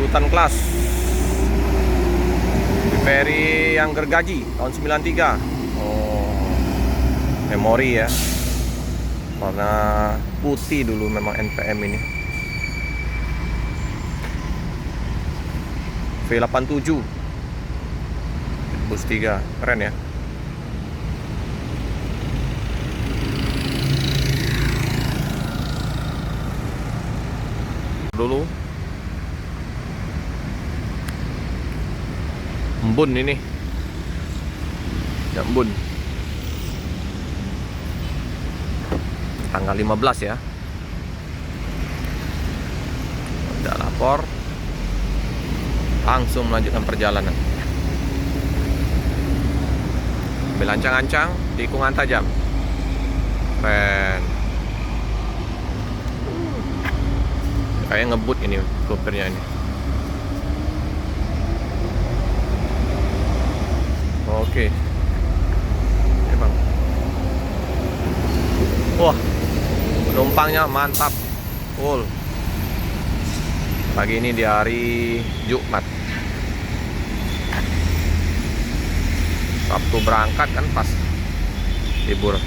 Sultan Class Ferry yang gergaji tahun 93. Oh, memori ya, warna putih dulu memang NPM ini. V87 bus 3, keren ya. Dulu embun ini ya, embun tanggal 15 ya. Udah lapor, langsung melanjutkan perjalanan. Ambil ancang-ancang, tikungan tajam. Keren. Kayak ngebut ini supirnya ini. Oke. Ya, Bang. Wah, penumpangnya mantap. Full. Pagi ini di hari Jumat. Sabtu berangkat kan pas libur.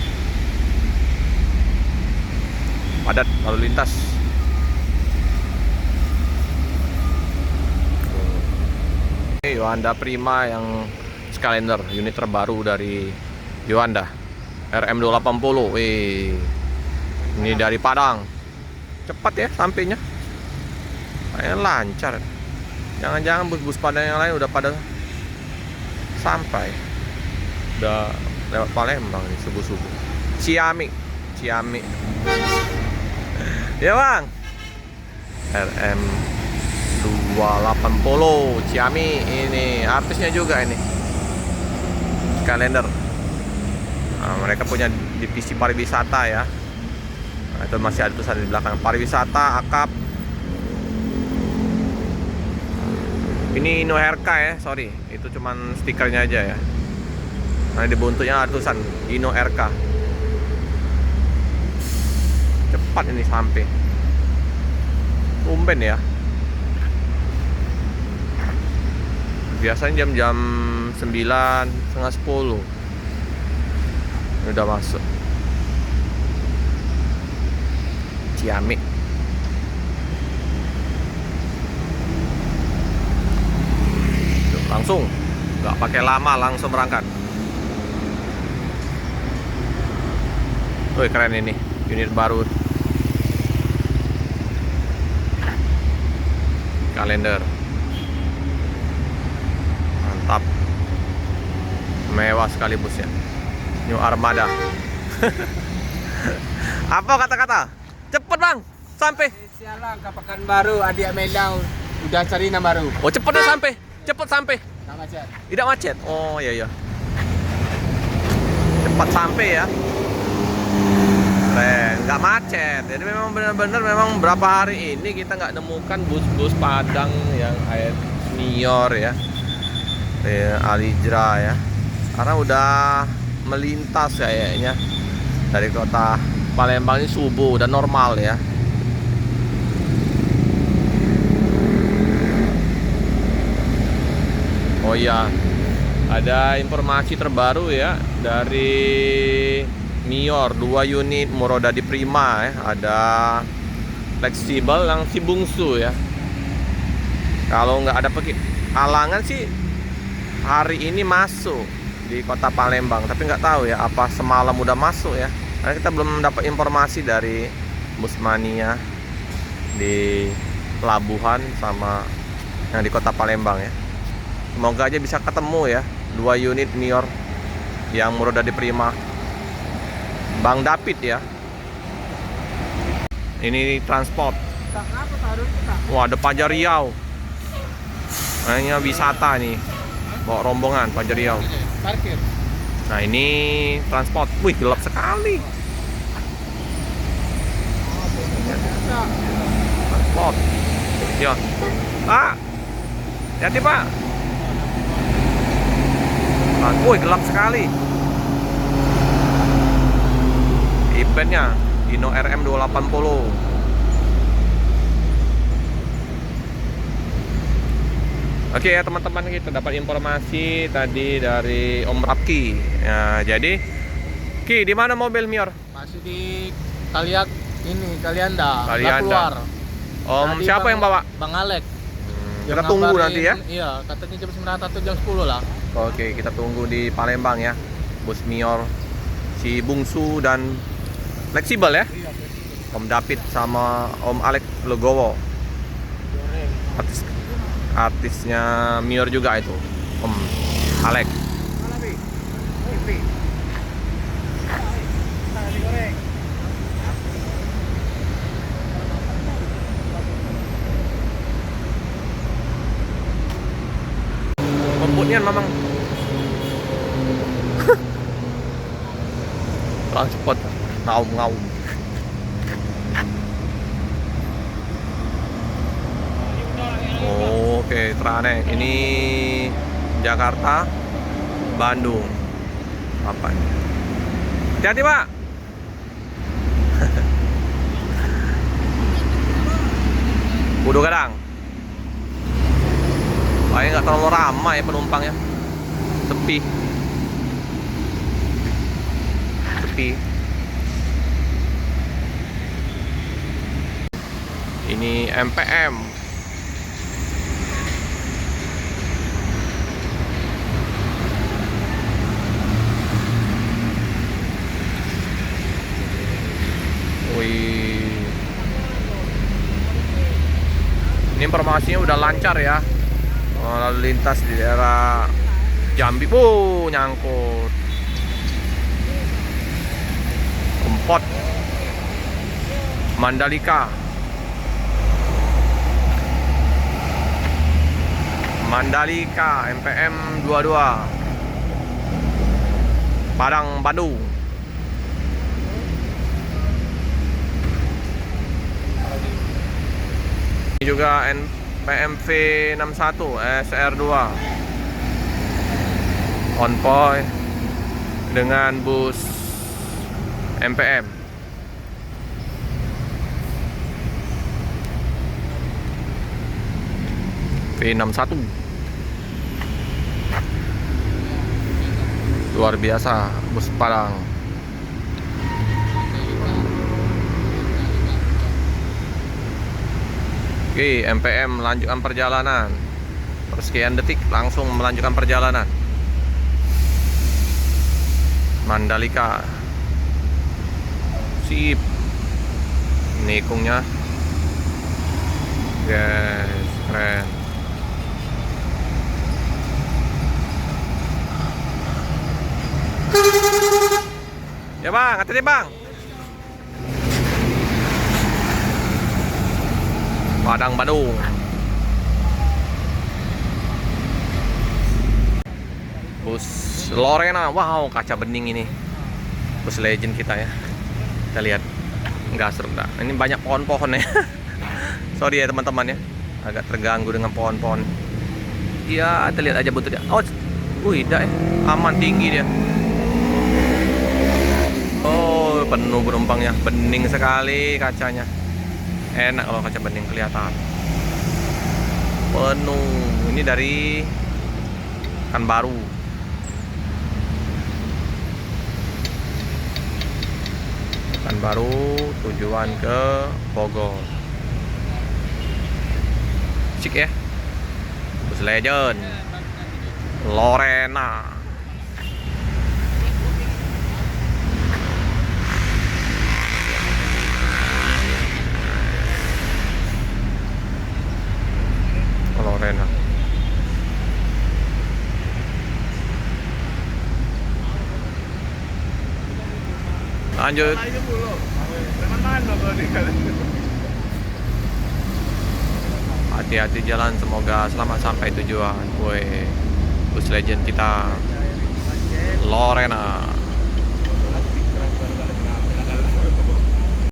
Padat lalu lintas. Yuanda Prima yang Skylander, unit terbaru dari Yuanda RM280. Wih, ini dari Padang. Cepat ya sampainya, kayaknya lancar. Jangan-jangan bus-bus Padang yang lain udah pada sampai, udah lewat Palembang nih subuh-subuh. Ciami ya Bang, RM280 Ciami. Ini artisnya juga ini Skylander. Nah, mereka punya divisi pariwisata ya. Nah, itu masih ada tulisan di belakang, pariwisata akap. Ini Ino RK ya, sorry, itu cuman stikernya aja ya. Nah, di buntutnya ada tulisan Ino RK. Cepat ini sampai. Tumben ya. Biasanya jam-jam 9, setengah 10 ini udah masuk Ciami. Langsung, nggak pakai lama, langsung berangkat. Wih, keren ini, unit baru Skylander. Mantap, mewah sekali busnya, New Armada. Apa kata-kata? Cepet Bang, sampai. Sialang ke Pekanbaru, adik Melau udah cari nama baru. Oh, cepet deh sampai, cepet sampai. Tidak macet. Tidak macet. Oh iya. Cepat sampai ya. Keren, nggak macet. Jadi memang benar-benar memang berapa hari ini kita nggak nemukan bus-bus Padang yang kayak senior ya. Alijra ya, karena udah melintas kayaknya dari kota Palembang ini subuh udah normal ya. Oh iya, ada informasi terbaru ya dari Mior, 2 unit Murodadi Prima ya. Ada fleksibel yang si bungsu ya. Kalau nggak ada halangan sih hari ini masuk di kota Palembang, tapi nggak tahu ya apa semalam udah masuk ya, karena kita belum dapat informasi dari Busmania di pelabuhan sama yang di kota Palembang ya. Semoga aja bisa ketemu ya 2 unit Mior yang Murodadi Prima Bang David ya. Ini transport. Wah, ada Pajar Riau. Kayaknya wisata nih, bawa rombongan Pajar Riau. Parkir. Nah, ini transport. Wih, gelap sekali. Transport. Ya. Pak, hati Pak. Wih, gelap sekali. Eventnya Dino RM280. Oke ya teman-teman, kita dapat informasi tadi dari Om Rapki. Ya, jadi Ki, di mana mobil Mior? Masih di Kaliak ini, Kalianda. Nggak Kalianda. keluar. Om Tadi siapa yang bawa? Bang Alek. Yang Kita tunggu ngabarin, nanti ya. Iya, katanya jam 9 atau jam 10 lah. Oke, kita tunggu di Palembang ya. Bus Mior, si Bungsu dan fleksibel ya. Om David sama Om Alek Legowo. Artisnya Mior juga itu, Om Alek. Rumputnya memang kurang cepet, ngaum-ngaum. Oke, Trane. Ini Jakarta, Bandung. Apa ini? Hati-hati, Pak. Kudu Gadang. Kayaknya nggak terlalu ramai penumpangnya. Sepi. Sepi. Ini MPM. Wih. Ini informasinya udah lancar ya. Lalu lintas di daerah Jambi. Nyangkut. Kempot. Mandalika. Mandalika MPM 22. Padang, Bandung. Ini juga PMV 61 SR2 konvoy dengan bus MPM. V61 luar biasa, bus Padang. Oke, MPM melanjutkan perjalanan. Persekian detik langsung melanjutkan perjalanan. Mandalika. Sip. Nikungnya. Guys, keren. Ya bang, hati-hati bang. Padang, Bandung. Bus Lorena, wow, kaca bening ini. Bus legend kita ya. Kita lihat, nggak seru dah. Ini banyak pohon-pohon ya. Sorry ya teman-teman ya, agak terganggu dengan pohon-pohon. Iya, kita lihat aja buntutnya. Oh, tidak ya, aman, tinggi dia. Oh, penuh penumpangnya, bening sekali kacanya. Enak kalau kaca bening kelihatan penuh. Ini dari Pekanbaru. Pekanbaru tujuan ke Bogor. Cik ya, bus legend Lorena. Lorena. Lanjut. Hati-hati jalan, semoga selamat sampai tujuan. Woi, bus legend kita Lorena.